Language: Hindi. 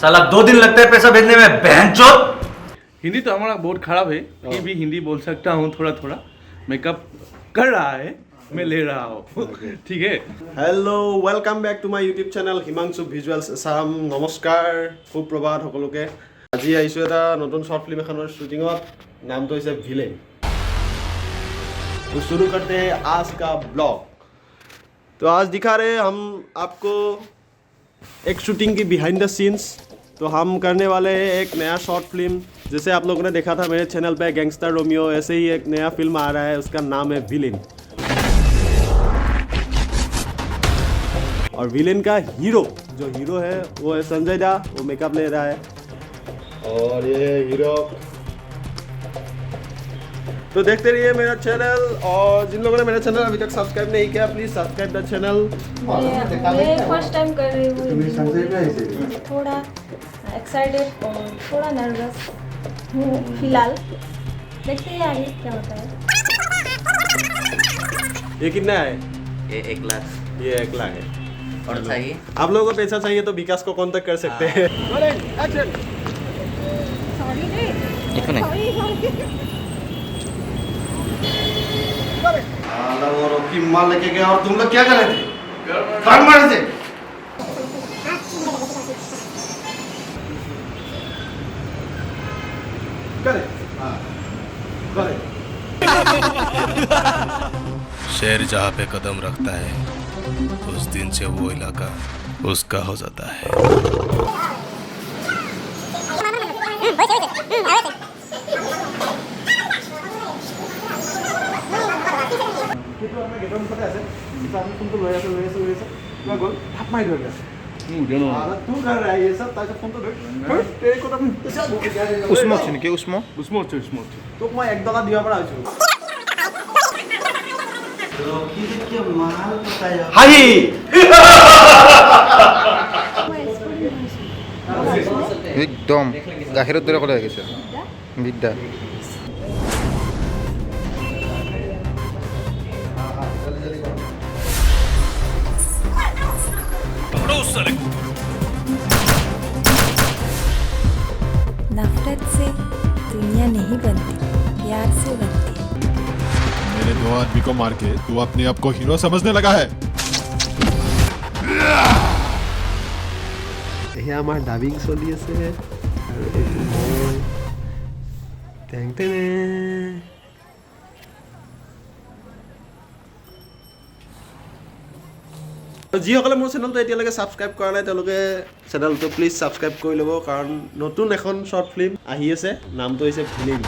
साला 2 दिन लगता है पैसा भेजने में बहनचोद। हिंदी तो हमारा बहुत खराब है, ये भी हिंदी बोल सकता हूँ थोड़ा थोड़ा। मेकअप कर रहा है, मैं ले रहा हूँ। ठीक है। Hello welcome back to my YouTube channel Himanshu visuals Assam. নমস্কাৰ, সুপ্ৰভাত সকলোকে। আজি আহিছোঁ এটা নতুন শৰ্ট ফিল্ম এখনৰ শ্বুটিঙত, নামটো হৈছে ভিলেন। तो शुरू करते हैं आज का ब्लॉग। तो आज दिखा रहे हैं हम आपको एक शूटिंग की बिहाइंड द सीन्स। तो हम करने वाले हैं एक नया शॉर्ट फिल्म, जैसे आप लोगों ने देखा था मेरे चैनल पे गैंगस्टर रोमियो, ऐसे ही एक नया फिल्म आ रहा है, उसका नाम है विलेन। और विलेन का हीरो जो हीरो है वो है संजय दा, वो मेकअप ले रहा है। और ये हीरो। तो देखते रहिए मेरा चैनल, और जिन लोगों ने मेरा चैनल अभी तक सब्सक्राइब नहीं किया प्लीज सब्सक्राइब द चैनल। मैं फर्स्ट टाइम कर रही हूँ, थोड़ा एक्साइटेड और थोड़ा नर्वस हूँ फिलहाल। देखते हैं आगे क्या होता है। ये कितना है? ये 1 लाख। ये 1 लाख है। और चाहिए? आप लोगों को पैसा चाहिए तो विकास को कांटेक्ट कर सकते हैं। वो रॉकी माल लेके गया और तुम लोग क्या कर रहे थे? कान मार रहे थे? करे हाँ करे। शेर जहाँ पे कदम रखता है उस दिन से वो इलाका उसका हो जाता है। तू कर रहा है ये सब, ताकि फोन तो उस्मो छिनके उस्मो उस्मो तो मैं 1 डॉलर दिया पड़ा छु। हाय একদম গাখীৰৰ দৰে ক'লে গৈছে বিদ্যা। नफरत से दुनिया नहीं बनती, प्यार से बनती है। मेरे 2 आदमी को मार के तू अपने आप को हीरो समझने लगा है। ये हमार डाबिंग चली আছে আৰু এইটো মই টেং টেনে। যিসকলে মোৰ চেনেলটো এতিয়ালৈকে ছাবস্ক্ৰাইব কৰা নাই তেওঁলোকে চেনেলটো প্লিজ ছাবস্ক্ৰাইব কৰি ল'ব, কাৰণ নতুন এখন শ্বৰ্ট ফিল্ম আহি আছে, নামটো হৈছে ভিলেন।